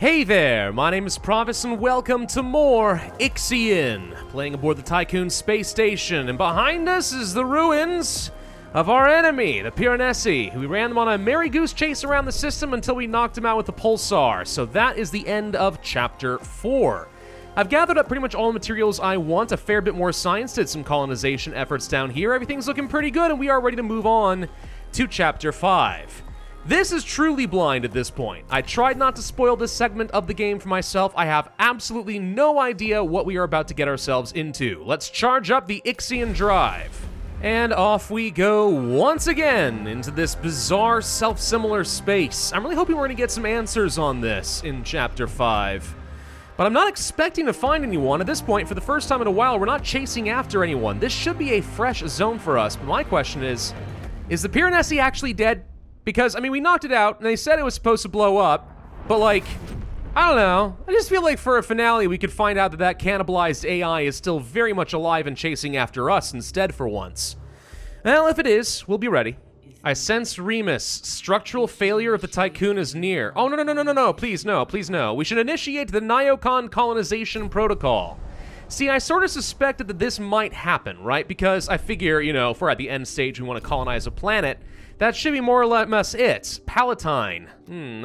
Hey there, my name is Pravus and welcome to more IXION, playing aboard the Tiqqun space station, and behind us is the ruins of our enemy, the Piranesi. We ran them on a merry goose chase around the system until we knocked them out with the pulsar, so that is the end of Chapter 4. I've gathered up pretty much all the materials I want, a fair bit more science, did some colonization efforts down here, everything's looking pretty good, and we are ready to move on to Chapter 5. This is truly blind at this point. I tried not to spoil this segment of the game for myself. I have absolutely no idea what we are about to get ourselves into. Let's charge up the IXION drive. And off we go once again into this bizarre self-similar space. I'm really hoping we're going to get some answers on this in Chapter 5. But I'm not expecting to find anyone. At this point, for the first time in a while, we're not chasing after anyone. This should be a fresh zone for us. But my question is the Piranesi actually dead? Because, I mean, we knocked it out, and they said it was supposed to blow up, but, like, I don't know. I just feel like for a finale, we could find out that that cannibalized AI is still very much alive and chasing after us instead for once. Well, if it is, we'll be ready. I sense Remus. Structural failure of the Tiqqun is near. Oh, no, please no. We should initiate the Neocon colonization protocol. See, I sort of suspected that this might happen, right? Because I figure, you know, if we're at the end stage, we want to colonize a planet, that should be more or less it. Palatine.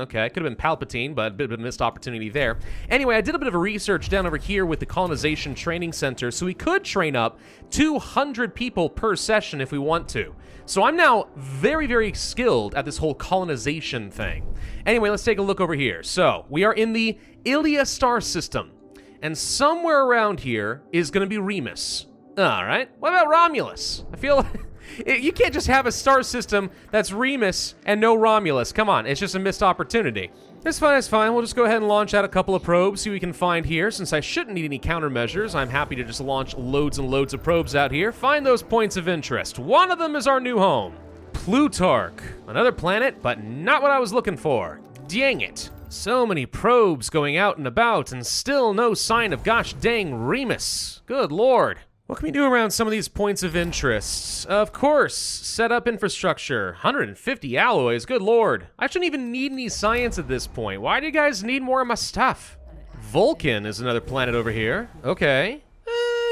Okay, could have been Palpatine, but a bit of a missed opportunity there. Anyway, I did a bit of a research down over here with the Colonization Training Center, so we could train up 200 people per session if we want to. So I'm now very, very skilled at this whole colonization thing. Anyway, let's take a look over here. So, we are in the Ilia star system, and somewhere around here is going to be Remus. Alright, what about Romulus? I feel like you can't just have a star system that's Remus and no Romulus. Come on, it's just a missed opportunity. It's fine. We'll just go ahead and launch out a couple of probes, see what we can find here. Since I shouldn't need any countermeasures, I'm happy to just launch loads and loads of probes out here. Find those points of interest. One of them is our new home. Plutarch. Another planet, but not what I was looking for. Dang it. So many probes going out and about, and still no sign of gosh dang Remus. Good lord. What can we do around some of these points of interest? Of course, set up infrastructure. 150 alloys, good lord. I shouldn't even need any science at this point. Why do you guys need more of my stuff? Vulcan is another planet over here. Okay.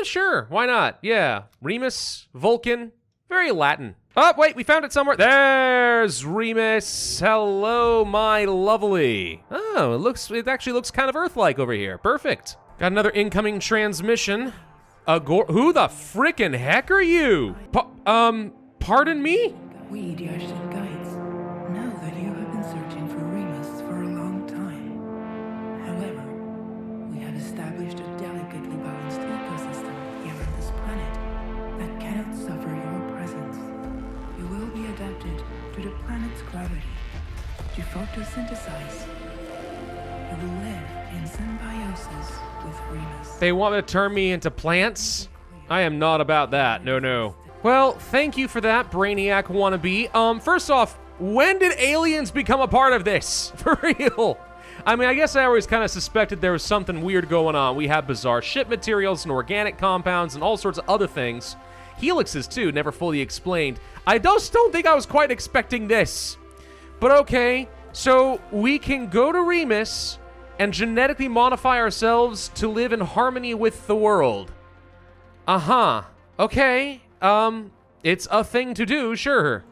Sure, why not? Yeah, Remus, Vulcan, very Latin. Oh, wait, we found it somewhere. There's Remus. Hello, my lovely. Oh, it actually looks kind of Earth-like over here. Perfect. Got another incoming transmission. Who the frickin' heck are you? Pardon me? We, the Ashtangites, know that you have been searching for Remus for a long time. However, we have established a delicately balanced ecosystem here on this planet that cannot suffer your presence. You will be adapted to the planet's gravity to photosynthesize. You will live in symbiosis with Remus. They want to turn me into plants? I am not about that, no. Well, thank you for that, Brainiac wannabe. First off, when did aliens become a part of this? For real? I mean, I guess I always kind of suspected there was something weird going on. We have bizarre ship materials and organic compounds and all sorts of other things. Helixes, too, never fully explained. I just don't think I was quite expecting this. But okay, so we can go to Remus and genetically modify ourselves to live in harmony with the world. Okay. It's a thing to do, sure.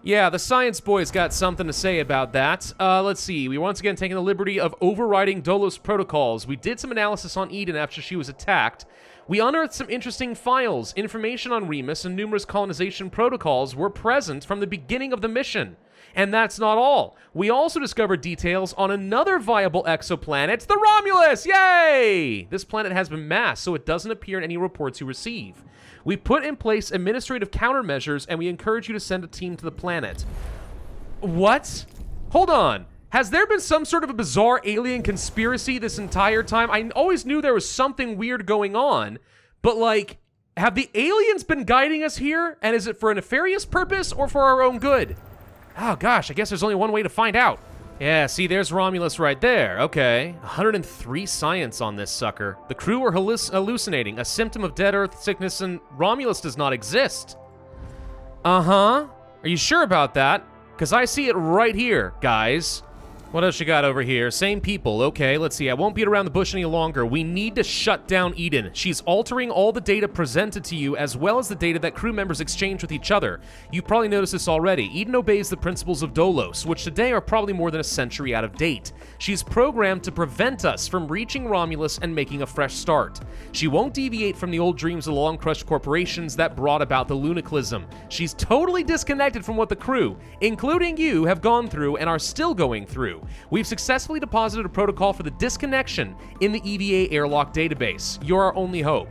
Yeah, the science boys got something to say about that. Let's see. We once again taken the liberty of overriding DOLOS protocols. We did some analysis on Eden after she was attacked. We unearthed some interesting files. Information on Remus and numerous colonization protocols were present from the beginning of the mission. And that's not all. We also discovered details on another viable exoplanet, the Romulus! Yay! This planet has been masked, so it doesn't appear in any reports you receive. We put in place administrative countermeasures, and we encourage you to send a team to the planet. What? Hold on. Has there been some sort of a bizarre alien conspiracy this entire time? I always knew there was something weird going on, but like, have the aliens been guiding us here? And is it for a nefarious purpose or for our own good? Oh gosh, I guess there's only one way to find out. Yeah, see, there's Romulus right there. Okay. 103 science on this sucker. The crew are hallucinating, a symptom of dead Earth sickness, and Romulus does not exist. Are you sure about that? Because I see it right here, guys. What else you got over here? Same people. Okay, let's see. I won't beat around the bush any longer. We need to shut down Eden. She's altering all the data presented to you, as well as the data that crew members exchange with each other. You've probably noticed this already. Eden obeys the principles of Dolos, which today are probably more than a century out of date. She's programmed to prevent us from reaching Romulus and making a fresh start. She won't deviate from the old dreams of the long-crushed corporations that brought about the lunicalism. She's totally disconnected from what the crew, including you, have gone through and are still going through. We've successfully deposited a protocol for the disconnection in the EVA airlock database. You're our only hope.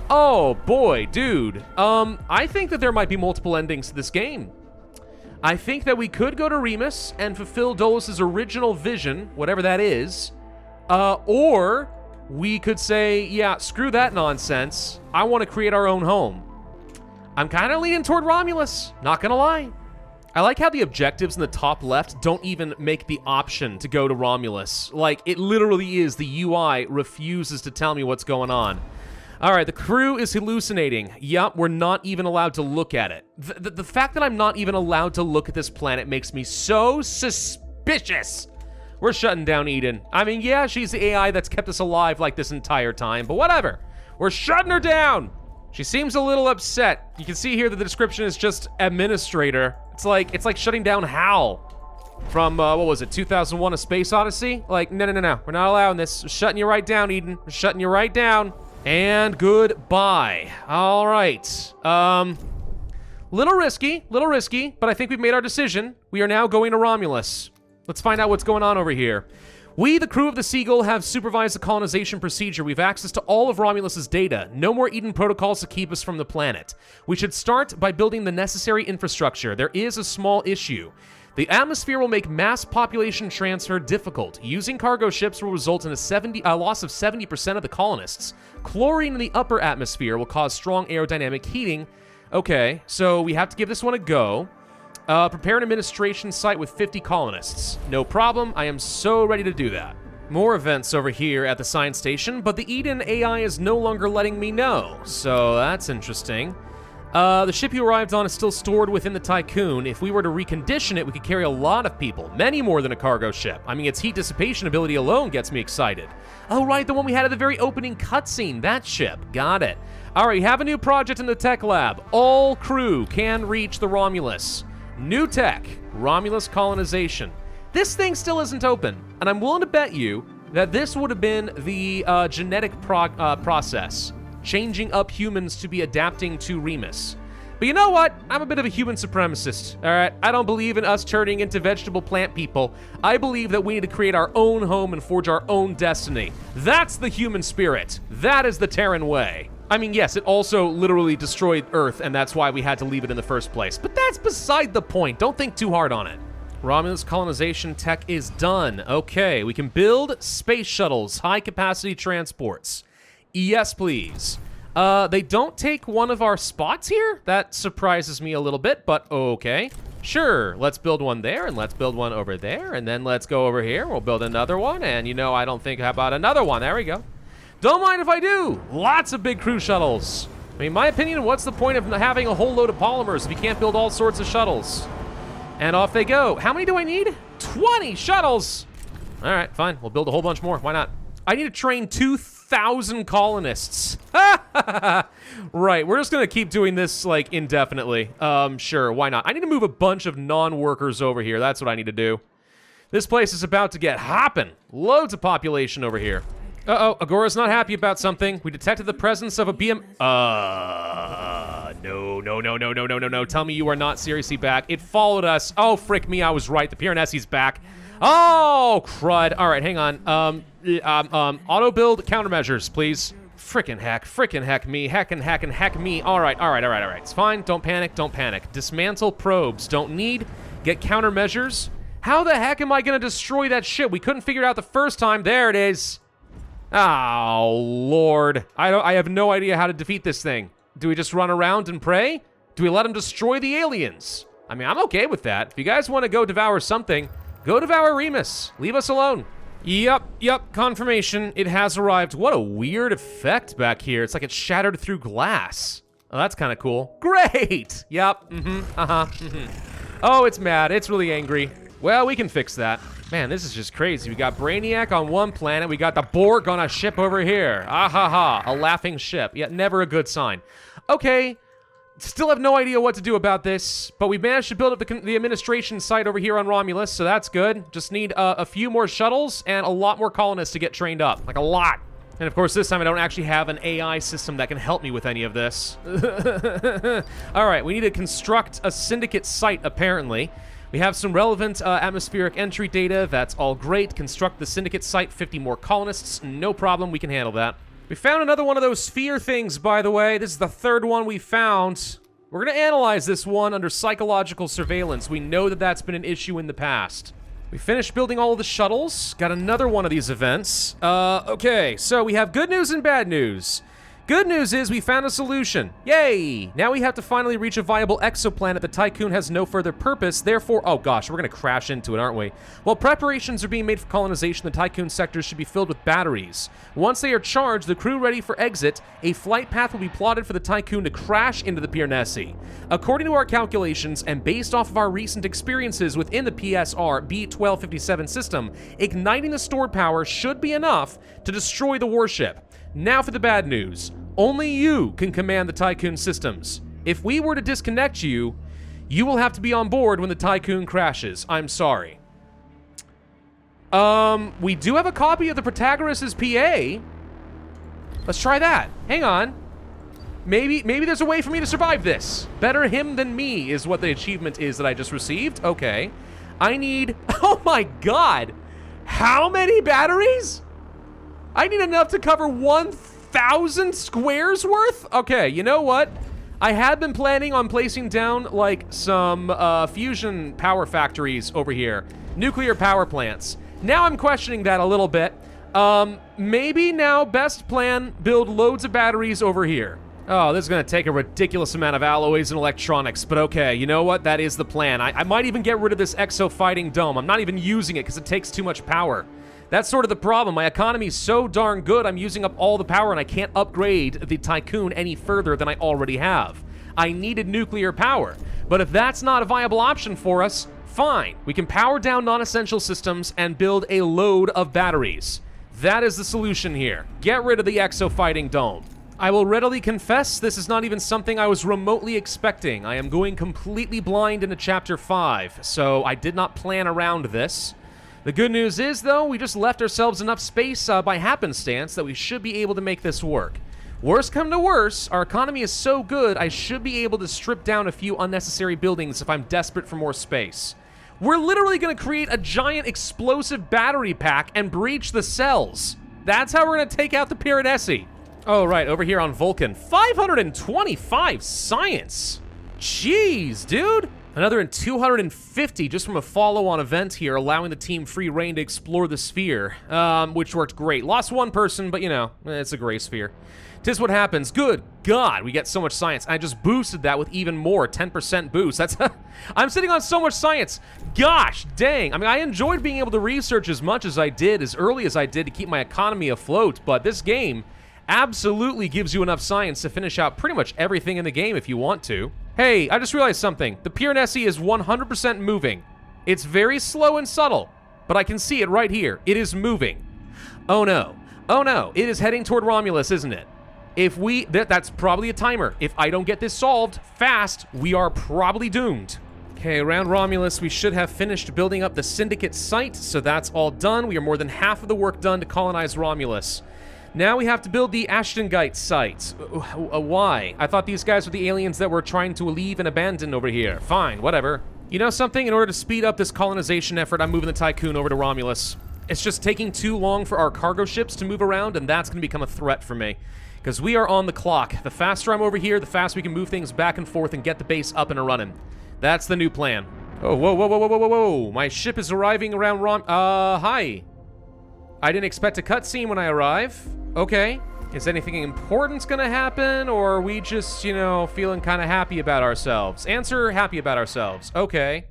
Oh boy, dude. I think that there might be multiple endings to this game. I think that we could go to Remus and fulfill Dolos's original vision, whatever that is. Or we could say, yeah, screw that nonsense. I want to create our own home. I'm kind of leaning toward Romulus, not gonna lie. I like how the objectives in the top left don't even make the option to go to Romulus. Like, it literally is, the UI refuses to tell me what's going on. All right, the crew is hallucinating. Yup, we're not even allowed to look at it. The fact that I'm not even allowed to look at this planet makes me so suspicious. We're shutting down Eden. I mean, yeah, she's the AI that's kept us alive like this entire time, but whatever. We're shutting her down. She seems a little upset. You can see here that the description is just administrator. It's like shutting down HAL from, what was it, 2001 A Space Odyssey? Like, no. We're not allowing this. We're shutting you right down, Eden. We're shutting you right down. And goodbye. All right. Little risky, but I think we've made our decision. We are now going to Romulus. Let's find out what's going on over here. We, the crew of the Seagull, have supervised the colonization procedure. We've access to all of Romulus's data. No more Eden protocols to keep us from the planet. We should start by building the necessary infrastructure. There is a small issue. The atmosphere will make mass population transfer difficult. Using cargo ships will result in a loss of 70% of the colonists. Chlorine in the upper atmosphere will cause strong aerodynamic heating. Okay, so we have to give this one a go. Prepare an administration site with 50 colonists. No problem, I am so ready to do that. More events over here at the science station, but the Eden AI is no longer letting me know, so that's interesting. The ship you arrived on is still stored within the Tiqqun. If we were to recondition it, we could carry a lot of people, many more than a cargo ship. I mean, its heat dissipation ability alone gets me excited. Oh right, the one we had at the very opening cutscene, that ship, got it. All right, we have a new project in the tech lab. All crew can reach the Romulus. New tech, Romulus colonization. This thing still isn't open, and I'm willing to bet you that this would have been the genetic process, changing up humans to be adapting to Remus. But you know what? I'm a bit of a human supremacist, all right? I don't believe in us turning into vegetable plant people. I believe that we need to create our own home and forge our own destiny. That's the human spirit. That is the Terran way. I mean, yes, it also literally destroyed Earth, and that's why we had to leave it in the first place. But that's beside the point. Don't think too hard on it. Romulus colonization tech is done. Okay, we can build space shuttles, high-capacity transports. Yes, please. They don't take one of our spots here? That surprises me a little bit, but okay. Sure, let's build one there, and let's build one over there, and then let's go over here. We'll build another one, and you know, I don't think, how about another one? There we go. Don't mind if I do. Lots of big crew shuttles. I mean, in my opinion, what's the point of having a whole load of polymers if you can't build all sorts of shuttles? And off they go. How many do I need? 20 shuttles. All right, fine. We'll build a whole bunch more. Why not? I need to train 2,000 colonists. Right, we're just gonna keep doing this like indefinitely. Sure, why not? I need to move a bunch of non-workers over here. That's what I need to do. This place is about to get hopping. Loads of population over here. Uh-oh, Agora's not happy about something. We detected the presence of a BM... No. Tell me you are not seriously back. It followed us. Oh, frick me, I was right. The Piranesi's back. Oh, crud. All right, hang on. Auto-build countermeasures, please. Frickin' heck me. Heck me. All right. It's fine. Don't panic. Dismantle probes. Don't need. Get countermeasures. How the heck am I gonna destroy that ship? We couldn't figure it out the first time. There it is. Oh, Lord. I have no idea how to defeat this thing. Do we just run around and pray? Do we let him destroy the aliens? I mean, I'm okay with that. If you guys want to go devour something, go devour Remus. Leave us alone. Yep, confirmation. It has arrived. What a weird effect back here. It's like it shattered through glass. Oh, that's kind of cool. Great! Yep, Oh, it's mad. It's really angry. Well, we can fix that. Man, this is just crazy. We got Brainiac on one planet. We got the Borg on a ship over here. Ah ha ha, a laughing ship. Yet never a good sign. Okay, still have no idea what to do about this, but we managed to build up the administration site over here on Romulus, so that's good. Just need a few more shuttles and a lot more colonists to get trained up. Like, a lot. And of course, this time I don't actually have an AI system that can help me with any of this. All right, we need to construct a syndicate site, apparently. We have some relevant atmospheric entry data. That's all great. Construct the syndicate site, 50 more colonists. No problem, we can handle that. We found another one of those sphere things, by the way. This is the third one we found. We're going to analyze this one under psychological surveillance. We know that that's been an issue in the past. We finished building all of the shuttles. Got another one of these events. Okay, so we have good news and bad news. Good news is we found a solution. Yay! Now we have to finally reach a viable exoplanet. The Tiqqun has no further purpose, therefore... Oh gosh, we're gonna crash into it, aren't we? While preparations are being made for colonization, the Tiqqun sectors should be filled with batteries. Once they are charged, the crew ready for exit, a flight path will be plotted for the Tiqqun to crash into the Piranesi. According to our calculations, and based off of our recent experiences within the PSR B-1257 system, igniting the stored power should be enough to destroy the warship. Now for the bad news. Only you can command the Tiqqun systems. If we were to disconnect you, you will have to be on board when the Tiqqun crashes. I'm sorry. We do have a copy of the Protagoras' PA. Let's try that. Hang on. Maybe there's a way for me to survive this. Better him than me is what the achievement is that I just received. Okay. I need... Oh my god! How many batteries? I need enough to cover 1,000 squares worth? Okay, you know what? I had been planning on placing down, like, some fusion power factories over here. Nuclear power plants. Now I'm questioning that a little bit. Maybe now best plan, build loads of batteries over here. Oh, this is going to take a ridiculous amount of alloys and electronics, but okay, you know what? That is the plan. I might even get rid of this exo-fighting dome. I'm not even using it because it takes too much power. That's sort of the problem. My economy is so darn good, I'm using up all the power and I can't upgrade the Tiqqun any further than I already have. I needed nuclear power, but if that's not a viable option for us, fine. We can power down non-essential systems and build a load of batteries. That is the solution here. Get rid of the exo-fighting dome. I will readily confess this is not even something I was remotely expecting. I am going completely blind into Chapter 5, so I did not plan around this. The good news is, though, we just left ourselves enough space by happenstance that we should be able to make this work. Worst come to worst, our economy is so good, I should be able to strip down a few unnecessary buildings if I'm desperate for more space. We're literally going to create a giant explosive battery pack and breach the cells. That's how we're going to take out the Piranesi. Oh, right, over here on Vulcan. 525 science. Jeez, dude. Another 250 just from a follow-on event here, allowing the team free reign to explore the sphere, which worked great. Lost one person, but you know, it's a gray sphere. 'Tis what happens. Good God, we get so much science. I just boosted that with even more, 10% boost. That's I'm sitting on so much science. Gosh, dang. I mean, I enjoyed being able to research as much as I did, as early as I did to keep my economy afloat, but this game absolutely gives you enough science to finish out pretty much everything in the game if you want to. Hey, I just realized something. The Piranesi is 100% moving. It's very slow and subtle, but I can see it right here. It is moving. Oh no. Oh no. It is heading toward Romulus, isn't it? If we... That's probably a timer. If I don't get this solved fast, we are probably doomed. Okay, around Romulus, we should have finished building up the Syndicate site, so that's all done. We are more than half of the work done to colonize Romulus. Now we have to build the Ashtangites site. Why? I thought these guys were the aliens that we're trying to leave and abandon over here. Fine, whatever. You know something? In order to speed up this colonization effort, I'm moving the Tiqqun over to Romulus. It's just taking too long for our cargo ships to move around, and that's going to become a threat for me. Because we are on the clock. The faster I'm over here, the faster we can move things back and forth and get the base up and running. That's the new plan. Oh, whoa, whoa, whoa, whoa, whoa, whoa. My ship is arriving around hi. I didn't expect a cutscene when I arrive. Okay. Is anything important gonna happen, or are we just, you know, feeling kind of happy about ourselves? Answer, happy about ourselves. Okay.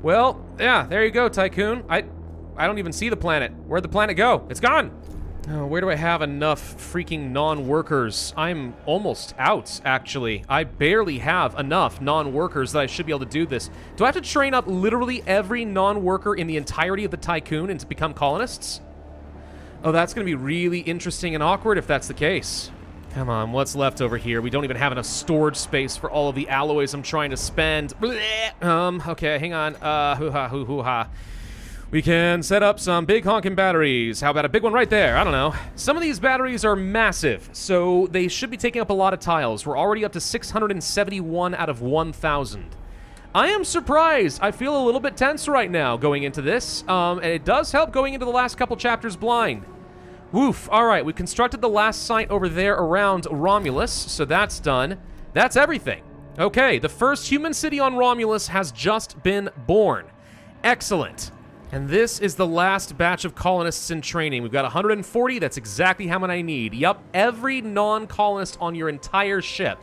Well, yeah, there you go, Tiqqun. I don't even see the planet. Where'd the planet go? It's gone. Oh, where do I have enough freaking non-workers? I'm almost out, actually. I barely have enough non-workers that I should be able to do this. Do I have to train up literally every non-worker in the entirety of the Tiqqun and to become colonists? Oh, that's going to be really interesting and awkward if that's the case. Come on, what's left over here? We don't even have enough storage space for all of the alloys I'm trying to spend. Okay, hang on. Hoo-ha. We can set up some big honking batteries. How about a big one right there? I don't know. Some of these batteries are massive, so they should be taking up a lot of tiles. We're already up to 671 out of 1,000. I am surprised. I feel a little bit tense right now going into this, and it does help going into the last couple chapters blind. Woof. All right, we constructed the last site over there around Romulus, so that's done. That's everything. Okay, the first human city on Romulus has just been born. Excellent. And this is the last batch of colonists in training. We've got 140. That's exactly how many I need. Yup, every non-colonist on your entire ship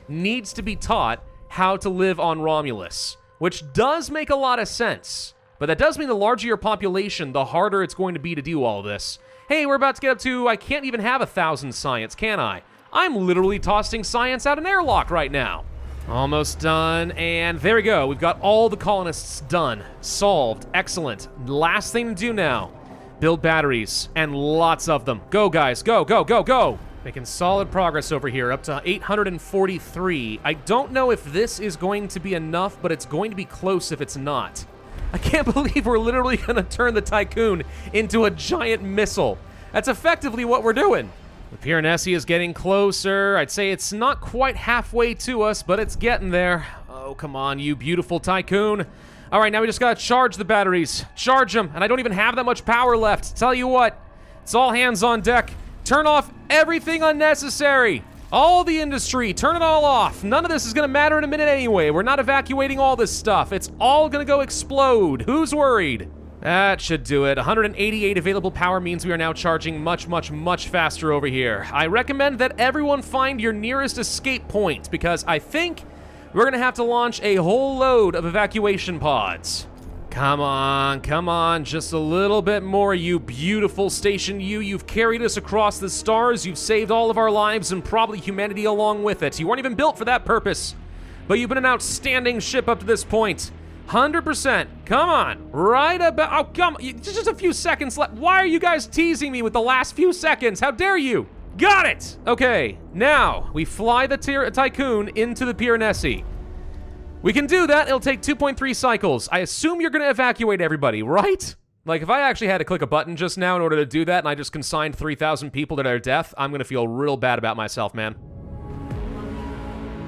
needs to be taught how to live on Romulus, which does make a lot of sense. But that does mean the larger your population, the harder it's going to be to do all this. Hey, we're about to get up to, I can't even have 1,000 science, can I? I'm literally tossing science out an airlock right now. Almost done, and there we go. We've got all the colonists done. Solved. Excellent. Last thing to do now. Build batteries, and lots of them. Go, guys. Go, go, go, go! Making solid progress over here, up to 843. I don't know if this is going to be enough, but it's going to be close if it's not. I can't believe we're literally going to turn the Tiqqun into a giant missile. That's effectively what we're doing. The Piranesi is getting closer. I'd say it's not quite halfway to us, but it's getting there. Oh, come on, you beautiful Tiqqun. All right, now we just gotta charge the batteries. Charge them, and I don't even have that much power left. Tell you what, it's all hands on deck. Turn off everything unnecessary. All the industry, turn it all off. None of this is gonna matter in a minute anyway. We're not evacuating all this stuff. It's all gonna go explode. Who's worried? That should do it. 188 available power means we are now charging much, much, much faster over here. I recommend that everyone find your nearest escape point, because I think we're gonna have to launch a whole load of evacuation pods. Come on, just a little bit more, you beautiful Station U. You've carried us across the stars, you've saved all of our lives, and probably humanity along with it. You weren't even built for that purpose, but you've been an outstanding ship up to this point. 100%. Come on. Right about... Oh, come on. Just a few seconds left. Why are you guys teasing me with the last few seconds? How dare you? Got it! Okay, now we fly the Tiqqun into the Piranesi. We can do that. It'll take 2.3 cycles. I assume you're going to evacuate everybody, right? Like, if I actually had to click a button just now in order to do that and I just consigned 3,000 people to their death, I'm going to feel real bad about myself, man.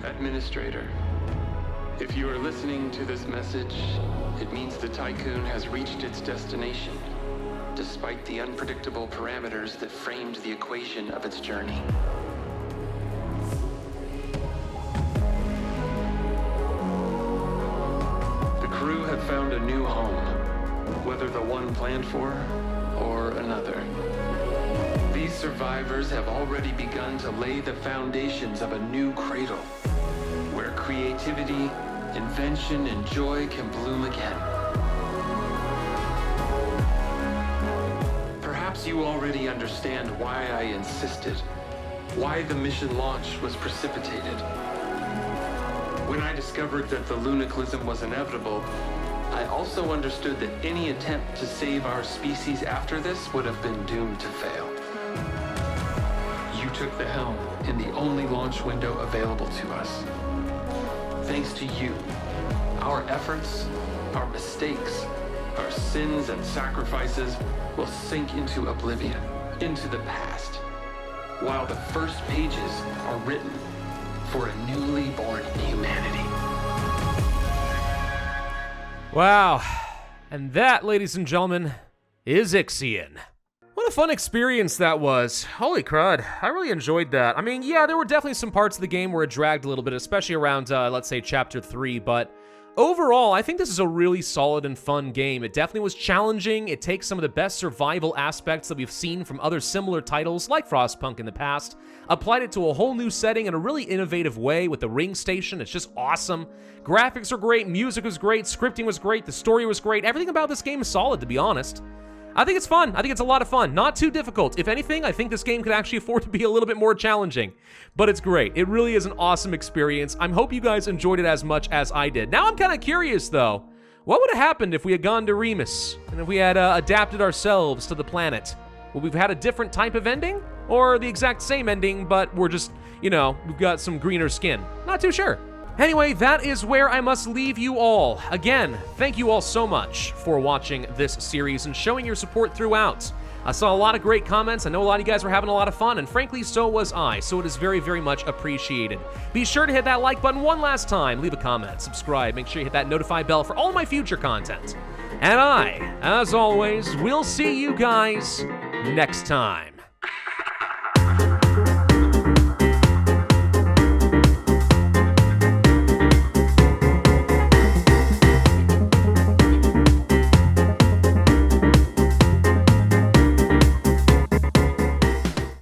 Administrator. If you are listening to this message, it means the Tiqqun has reached its destination, despite the unpredictable parameters that framed the equation of its journey. The crew have found a new home, whether the one planned for or another. These survivors have already begun to lay the foundations of a new cradle, where creativity, invention, and joy can bloom again. Perhaps you already understand why I insisted, why the mission launch was precipitated. When I discovered that the lunaclism was inevitable, I also understood that any attempt to save our species after this would have been doomed to fail. You took the helm in the only launch window available to us. Thanks to you, our efforts, our mistakes, our sins and sacrifices will sink into oblivion, into the past, while the first pages are written for a newly born humanity. Wow. And that, ladies and gentlemen, is IXION. What a fun experience that was. Holy crud, I really enjoyed that. I mean, yeah, there were definitely some parts of the game where it dragged a little bit, especially around, let's say, Chapter 3, but overall, I think this is a really solid and fun game. It definitely was challenging. It takes some of the best survival aspects that we've seen from other similar titles, like Frostpunk in the past, applied it to a whole new setting in a really innovative way with the ring station. It's just awesome. Graphics are great, music was great, scripting was great, the story was great. Everything about this game is solid, to be honest. I think it's fun. I think it's a lot of fun. Not too difficult. If anything, I think this game could actually afford to be a little bit more challenging. But it's great. It really is an awesome experience. I hope you guys enjoyed it as much as I did. Now I'm kind of curious, though. What would have happened if we had gone to Remus and if we had adapted ourselves to the planet? Would we've had a different type of ending? Or the exact same ending, but we're just, you know, we've got some greener skin? Not too sure. Anyway, that is where I must leave you all. Again, thank you all so much for watching this series and showing your support throughout. I saw a lot of great comments. I know a lot of you guys were having a lot of fun, and frankly, so was I, so it is very, very much appreciated. Be sure to hit that like button one last time, leave a comment, subscribe, make sure you hit that notify bell for all my future content. And I, as always, will see you guys next time.